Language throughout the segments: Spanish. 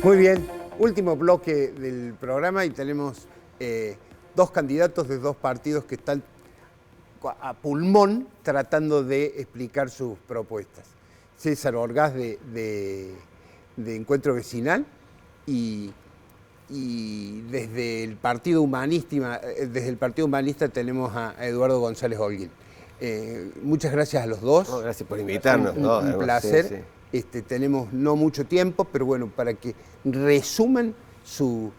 Muy bien, último bloque del programa y tenemos dos candidatos de dos partidos que están a pulmón tratando de explicar sus propuestas. César Orgaz de Encuentro Vecinal y desde el Partido Humanista, tenemos a Eduardo González Holguín. Muchas gracias a los dos. No, gracias por invitarnos. Un placer. Sí. Tenemos no mucho tiempo, pero bueno, para que resuman sus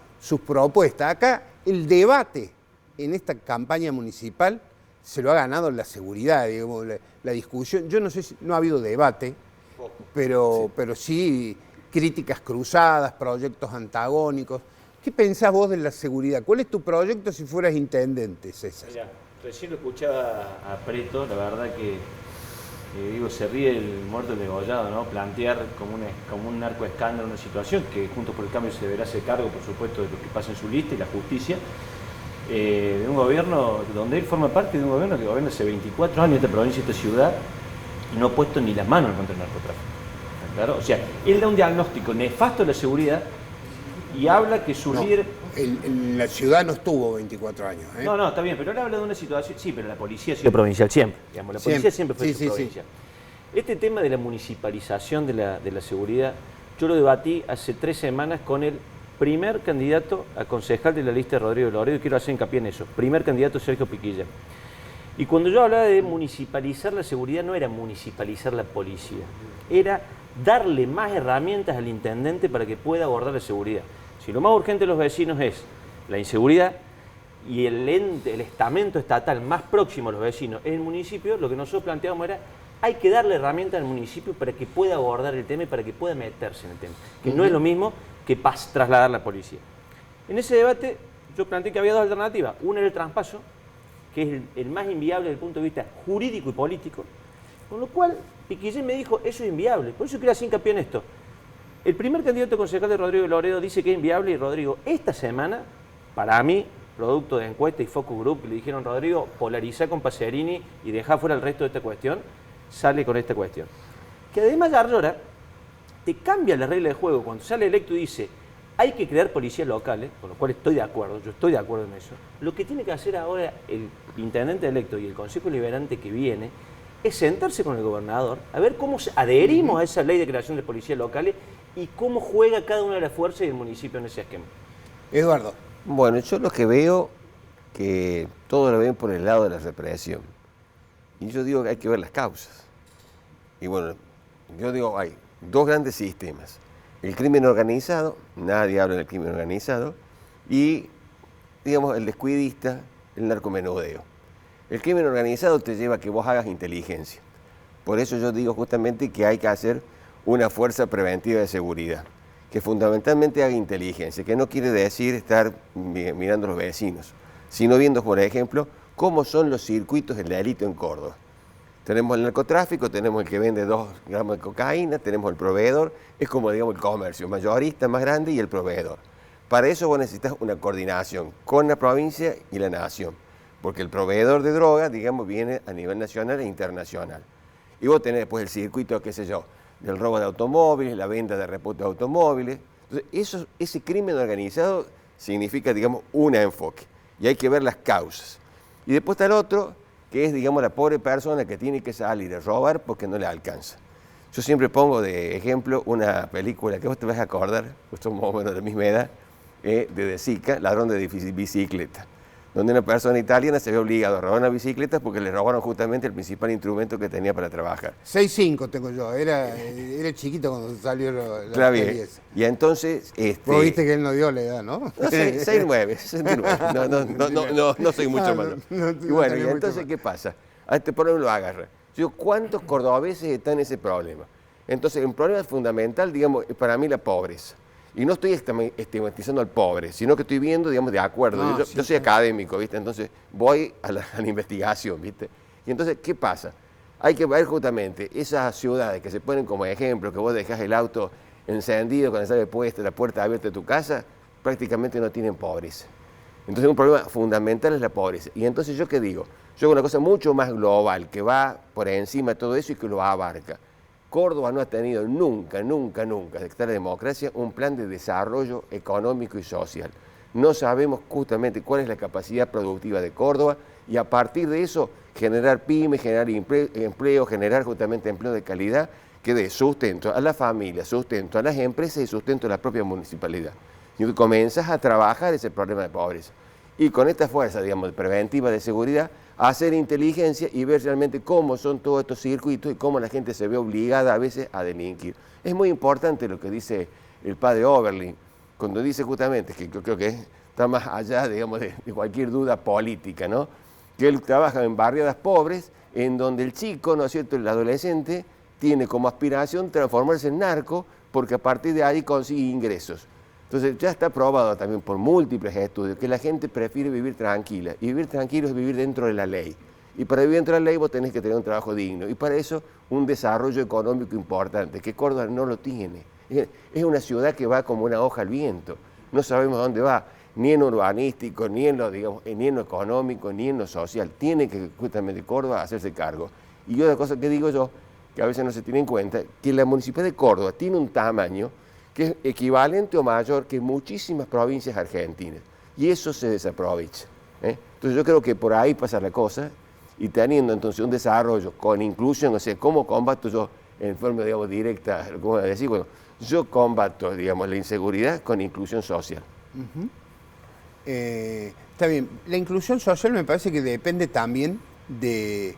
propuestas. Acá el debate en esta campaña municipal se lo ha ganado la seguridad, digamos, la discusión. Yo no sé si no ha habido debate, pero sí críticas cruzadas, proyectos antagónicos. ¿Qué pensás vos de la seguridad? ¿Cuál es tu proyecto si fueras intendente, César? Mirá, recién lo escuchaba a Preto, la verdad que se ríe el muerto degollado, ¿no? Plantear como un narcoescándalo una situación que Juntos por el Cambio se deberá hacer cargo, por supuesto, de lo que pasa en su lista y la justicia, de un gobierno donde él forma parte de un gobierno que gobierna hace 24 años esta provincia, esta ciudad, y no ha puesto ni las manos contra el narcotráfico. ¿Claro? O sea, él da un diagnóstico nefasto de la seguridad y habla que su líder... En la ciudad no estuvo 24 años. No, está bien, pero él habla de una situación... Sí, pero la policía ha sido provincial siempre. Digamos, la policía siempre fue provincial. Este tema de la municipalización de la seguridad, yo lo debatí hace 3 semanas con el primer candidato a concejal de la lista de Rodrigo Loredo, y quiero hacer hincapié en eso. Primer candidato, Sergio Piquilla. Y cuando yo hablaba de municipalizar la seguridad, no era municipalizar la policía, era darle más herramientas al intendente para que pueda abordar la seguridad. Si lo más urgente de los vecinos es la inseguridad y el estamento estatal más próximo a los vecinos es el municipio, lo que nosotros planteábamos era hay que darle herramientas al municipio para que pueda abordar el tema y para que pueda meterse en el tema, que no es lo mismo que trasladar la policía. En ese debate yo planteé que había dos alternativas. Una era el traspaso, que es el más inviable desde el punto de vista jurídico y político, con lo cual Piquillén me dijo, eso es inviable. Por eso quiero hacer hincapié en esto. El primer candidato concejal de Rodrigo Loredo dice que es inviable y Rodrigo, esta semana, para mí, producto de encuesta y focus group, que le dijeron, Rodrigo, polarizá con Pacerini y dejá fuera el resto de esta cuestión, sale con esta cuestión. Que además Yarlora te cambia la regla de juego cuando sale electo y dice, hay que crear policías locales, con lo cual estoy de acuerdo, yo estoy de acuerdo en eso. Lo que tiene que hacer ahora el intendente electo y el Consejo Liberante que viene es sentarse con el gobernador, a ver cómo adherimos a esa ley de creación de policías locales y cómo juega cada una de las fuerzas y el municipio en ese esquema. Eduardo. Bueno, yo lo que veo que todos lo ven por el lado de la represión. Y yo digo que hay que ver las causas. Y bueno, yo digo, hay dos grandes sistemas. El crimen organizado, nadie habla del crimen organizado, y, digamos, el descuidista, el narcomenudeo. El crimen organizado te lleva a que vos hagas inteligencia. Por eso yo digo justamente que hay que hacer una fuerza preventiva de seguridad, que fundamentalmente haga inteligencia, que no quiere decir estar mirando a los vecinos, sino viendo, por ejemplo, cómo son los circuitos del delito en Córdoba. Tenemos el narcotráfico, tenemos el que vende 2 gramos de cocaína, tenemos el proveedor, es como, digamos, el comercio, mayorista más grande y el proveedor. Para eso vos necesitas una coordinación con la provincia y la nación, porque el proveedor de droga, digamos, viene a nivel nacional e internacional. Y vos tenés después el circuito, qué sé yo, del robo de automóviles, la venta de repuestos de automóviles. Entonces, ese crimen organizado significa, digamos, un enfoque, y hay que ver las causas. Y después está el otro, que es, digamos, la pobre persona que tiene que salir a robar porque no le alcanza. Yo siempre pongo de ejemplo una película que vos te vas a acordar, vos sos más o menos de la misma edad, de Sica, Ladrón de bicicleta, donde una persona italiana se ve obligada a robar una bicicleta porque le robaron justamente el principal instrumento que tenía para trabajar. 6'5" tengo yo, era chiquito cuando salió la claro, bien. Y entonces... Vos viste que él no dio la edad, ¿no? No, 6'9", 69. No soy mucho malo. Y bueno, y entonces, ¿qué pasa? A este problema lo agarra. Yo digo, ¿cuántos cordobeses están en ese problema? Entonces, un problema fundamental, digamos, para mí la pobreza. Y no estoy estigmatizando al pobre, sino que estoy viendo, digamos, de acuerdo. No, yo soy académico, ¿viste? Entonces voy a la investigación, ¿viste? Y entonces, ¿qué pasa? Hay que ver justamente esas ciudades que se ponen como ejemplo, que vos dejás el auto encendido con la llave puesta, la puerta abierta de tu casa, prácticamente no tienen pobreza. Entonces un problema fundamental es la pobreza. Y entonces, ¿yo qué digo? Yo hago una cosa mucho más global, que va por encima de todo eso y que lo abarca. Córdoba no ha tenido nunca, de estar en democracia, un plan de desarrollo económico y social. No sabemos justamente cuál es la capacidad productiva de Córdoba y a partir de eso generar pymes, generar empleo, generar justamente empleo de calidad que dé sustento a la familia, sustento a las empresas y sustento a la propia municipalidad. Y comienzas a trabajar ese problema de pobreza. Y con esta fuerza, digamos, preventiva de seguridad, hacer inteligencia y ver realmente cómo son todos estos circuitos y cómo la gente se ve obligada a veces a delinquir. Es muy importante lo que dice el padre Oberlin, cuando dice justamente, que yo creo que está más allá, digamos, de cualquier duda política, ¿no? Que él trabaja en barriadas pobres, en donde el chico, ¿no es cierto?, el adolescente, tiene como aspiración transformarse en narco, porque a partir de ahí consigue ingresos. Entonces ya está probado también por múltiples estudios que la gente prefiere vivir tranquila, y vivir tranquilo es vivir dentro de la ley. Y para vivir dentro de la ley vos tenés que tener un trabajo digno, y para eso un desarrollo económico importante, que Córdoba no lo tiene. Es una ciudad que va como una hoja al viento, no sabemos dónde va, ni en urbanístico, ni en lo, digamos, ni en lo económico, ni en lo social. Tiene que justamente Córdoba hacerse cargo. Y otra cosa que digo yo, que a veces no se tiene en cuenta, que la Municipalidad de Córdoba tiene un tamaño que es equivalente o mayor que muchísimas provincias argentinas. Y eso se desaprovecha. Entonces yo creo que por ahí pasa la cosa, y teniendo entonces un desarrollo con inclusión, o sea, ¿cómo combato yo en forma, digamos, directa? ¿Cómo decir? Bueno, yo combato, digamos, la inseguridad con inclusión social. Está bien. La inclusión social me parece que depende también de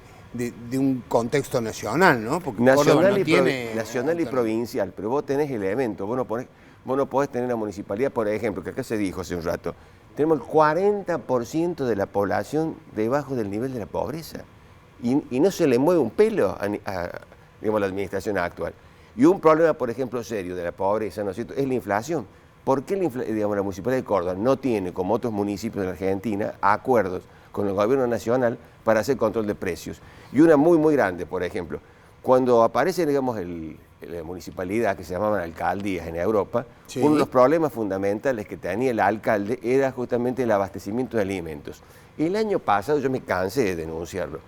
un contexto nacional, ¿no? Porque nacional, no nacional y provincial, pero vos tenés elementos, vos no podés tener una municipalidad, por ejemplo, que acá se dijo hace un rato, tenemos el 40% de la población debajo del nivel de la pobreza y no se le mueve un pelo digamos, la administración actual. Y un problema, por ejemplo, serio de la pobreza, ¿no es cierto?, es la inflación. ¿Por qué digamos, la Municipalidad de Córdoba no tiene, como otros municipios de la Argentina, acuerdos con el gobierno nacional para hacer control de precios? Y una muy, muy grande, por ejemplo, cuando aparece, digamos, la municipalidad que se llamaban alcaldías en Europa, sí, uno de los problemas fundamentales que tenía el alcalde era justamente el abastecimiento de alimentos. El año pasado yo me cansé de denunciarlo,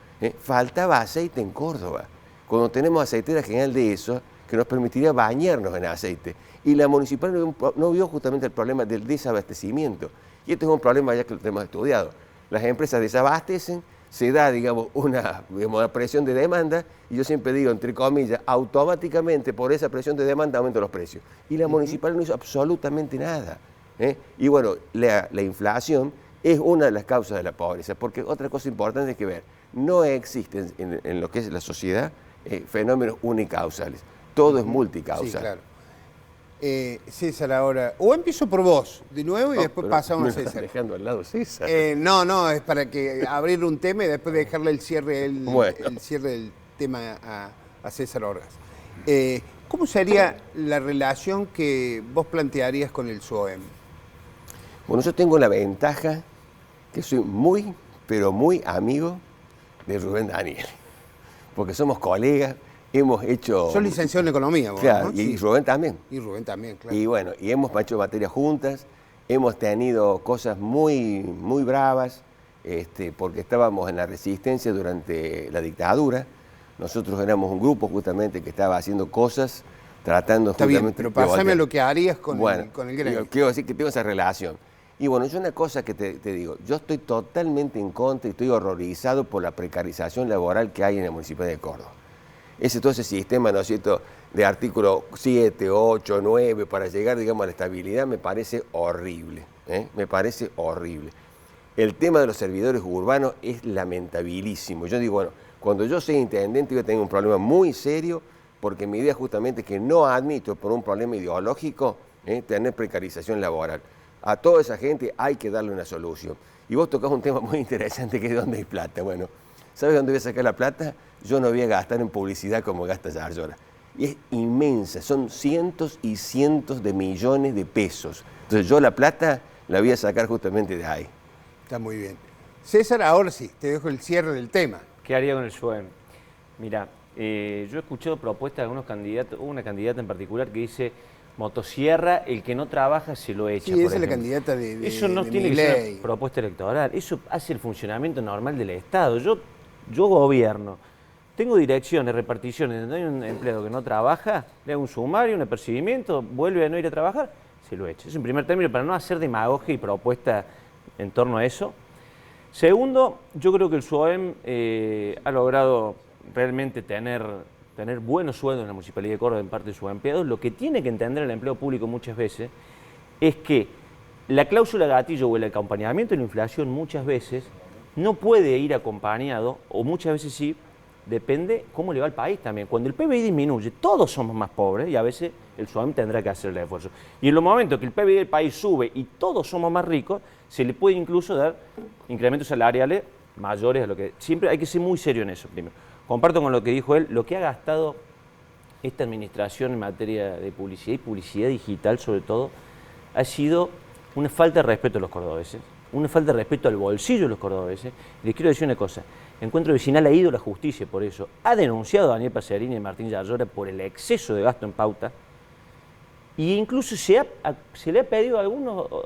faltaba aceite en Córdoba, cuando tenemos aceitera general de eso, que nos permitiría bañarnos en aceite. Y la municipal no vio justamente el problema del desabastecimiento. Y este es un problema ya que lo tenemos estudiado. Las empresas desabastecen, se da, digamos, una presión de demanda, y yo siempre digo, entre comillas, automáticamente por esa presión de demanda aumentan los precios. Y la municipal no hizo absolutamente nada. Y bueno, la inflación es una de las causas de la pobreza, porque otra cosa importante es que ver, no existen en lo que es la sociedad fenómenos unicausales. Todo es multicausal. Sí, claro. César, ahora, o empiezo por vos, de nuevo, y después pasamos a César. Me dejando al lado César. No, es para que abrir un tema y después dejarle el cierre del tema a César Orgaz. ¿Cómo sería la relación que vos plantearías con el SOEM? Bueno, yo tengo la ventaja que soy muy, pero muy amigo de Rubén Daniel, porque somos colegas. Hemos hecho... Sos licenciado en Economía, vos, claro, ¿no? Y Rubén también. Y Rubén también, claro. Y bueno, y hemos hecho materias juntas, hemos tenido cosas muy, muy bravas, porque estábamos en la resistencia durante la dictadura. Nosotros éramos un grupo justamente que estaba haciendo cosas, tratando Está justamente... bien, pero pásame lo que harías con el gremio. Quiero decir que tengo esa relación. Y bueno, yo una cosa que te digo, yo estoy totalmente en contra y estoy horrorizado por la precarización laboral que hay en la Municipalidad de Córdoba. Todo ese sistema, ¿no es cierto?, de artículo 7, 8, 9, para llegar, digamos, a la estabilidad, me parece horrible, me parece horrible. El tema de los servidores urbanos es lamentabilísimo. Yo digo, bueno, cuando yo sea intendente voy a tener un problema muy serio, porque mi idea justamente es que no admito, por un problema ideológico, tener precarización laboral. A toda esa gente hay que darle una solución. Y vos tocás un tema muy interesante, que es dónde hay plata. Bueno, ¿sabes dónde voy a sacar la plata? Yo no voy a gastar en publicidad como gasta Yarlora. Y es inmensa, son cientos y cientos de millones de pesos. Entonces yo la plata la voy a sacar justamente de ahí. Está muy bien. César, ahora sí, te dejo el cierre del tema. ¿Qué haría con el SOEM? Mira, yo he escuchado propuestas de algunos candidatos, una candidata en particular que dice: motosierra, el que no trabaja se lo echa. Sí, esa es la candidata de eso no tiene que ser una propuesta electoral, eso hace el funcionamiento normal del Estado. Yo gobierno, Tengo direcciones, reparticiones, donde hay un empleado que no trabaja, le hago un sumario, un apercibimiento, vuelve a no ir a trabajar, se lo echa. Es un primer término para no hacer demagogia y propuesta en torno a eso. Segundo, yo creo que el SUOEM ha logrado realmente tener buenos sueldos en la Municipalidad de Córdoba en parte de sus empleados. Lo que tiene que entender el empleo público muchas veces es que la cláusula gatillo o el acompañamiento de la inflación muchas veces no puede ir acompañado, o muchas veces sí, depende cómo le va al país también. Cuando el PBI disminuye, todos somos más pobres y a veces el SUOEM tendrá que hacer el esfuerzo. Y en los momentos que el PBI del país sube y todos somos más ricos, se le puede incluso dar incrementos salariales mayores a lo que... Siempre hay que ser muy serio en eso, primero. Comparto con lo que dijo él, lo que ha gastado esta administración en materia de publicidad y publicidad digital sobre todo, ha sido una falta de respeto a los cordobeses, una falta de respeto al bolsillo de los cordobeses. Les quiero decir una cosa, Encuentro Vecinal ha ido a la justicia por eso, ha denunciado a Daniel Pacerini y Martín Yarlora por el exceso de gasto en pauta, e incluso se le ha pedido a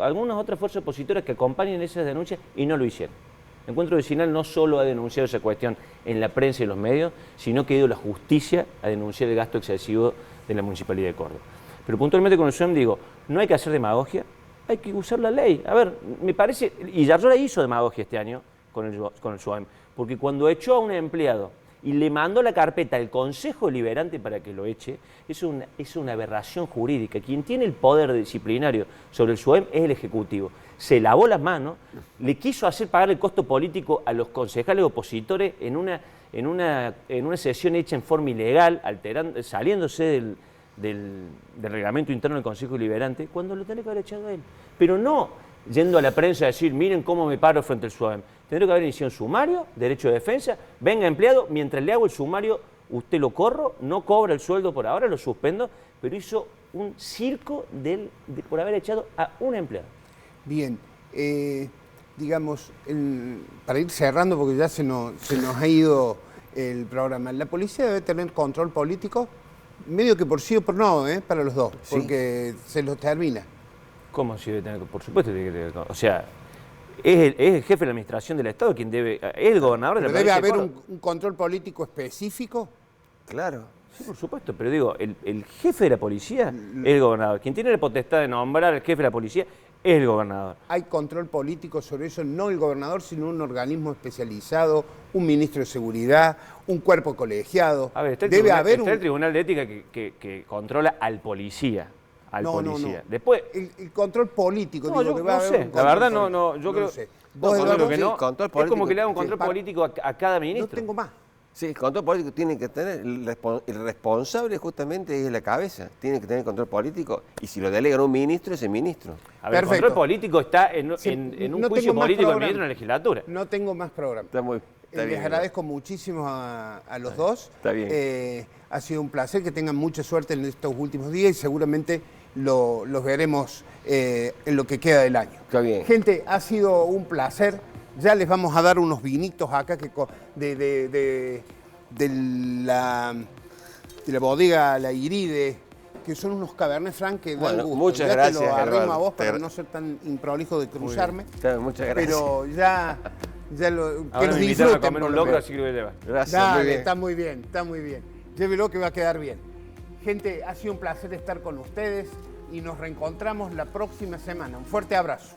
algunas otras fuerzas opositoras que acompañen esas denuncias y no lo hicieron. Encuentro Vecinal no solo ha denunciado esa cuestión en la prensa y en los medios, sino que ha ido a la justicia a denunciar el gasto excesivo de la Municipalidad de Córdoba. Pero puntualmente con el SUOEM digo, no hay que hacer demagogia, hay que usar la ley. A ver, me parece, y Yarlora hizo demagogia este año con el SUOEM, porque cuando echó a un empleado y le mandó la carpeta al Consejo Deliberante para que lo eche, es una aberración jurídica. Quien tiene el poder disciplinario sobre el SUOEM es el Ejecutivo. Se lavó las manos, le quiso hacer pagar el costo político a los concejales opositores en una sesión hecha en forma ilegal, saliéndose del reglamento interno del Consejo Deliberante, cuando lo tenía que haber echado a él. Pero no yendo a la prensa a decir, miren cómo me paro frente al SUOEM. Tendría que haber iniciado un sumario, derecho de defensa, venga empleado, mientras le hago el sumario, usted lo corro, no cobra el sueldo por ahora, lo suspendo, pero hizo un circo por haber echado a un empleado. Bien, digamos, para ir cerrando, porque ya se nos ha ido el programa, la policía debe tener control político, medio que por sí o por no, para los dos, sí, porque se los termina. ¿Cómo si debe tener? Por supuesto tiene que tener. O sea, es el jefe de la administración del Estado quien debe, es el gobernador de la provincia. ¿Debe haber un control político específico? Claro. Sí, por supuesto, pero digo, el jefe de la policía es el gobernador. Quien tiene la potestad de nombrar al jefe de la policía es el gobernador. ¿Hay control político sobre eso? No el gobernador, sino un organismo especializado, un ministro de seguridad, un cuerpo colegiado. A ver, está el Tribunal de Ética que controla al policía. No. Después, el control político, no, digo, yo que va no a haber sé. La verdad yo creo. sé. ¿Vos creo que no? Control es como que le haga un control sí, político a cada ministro. No tengo más. Sí, el control político tiene que tener, el responsable justamente es la cabeza, tiene que tener control político y si lo delegan a un ministro, es el ministro. A ver, perfecto. El control político está en un juicio político del ministro en la legislatura. No tengo más programa. Está bien, les agradezco muchísimo a los dos. Está bien. Ha sido un placer, que tengan mucha suerte en estos últimos días y seguramente los veremos en lo que queda del año. Está bien. Gente, ha sido un placer. Ya les vamos a dar unos vinitos acá de la bodega La Iride, que son unos Cabernet Franc que dan gusto. Muchas ya gracias, te lo arrimo Gerardo. a vos para no ser tan improlijo de cruzarme. Muchas gracias. Pero ya que los me invitaron disfruten. a comer un locro, así que lo voy a llevar. Gracias, Dale, muy bien. está muy bien. Llévelo que va a quedar bien. Gente, ha sido un placer estar con ustedes y nos reencontramos la próxima semana. Un fuerte abrazo.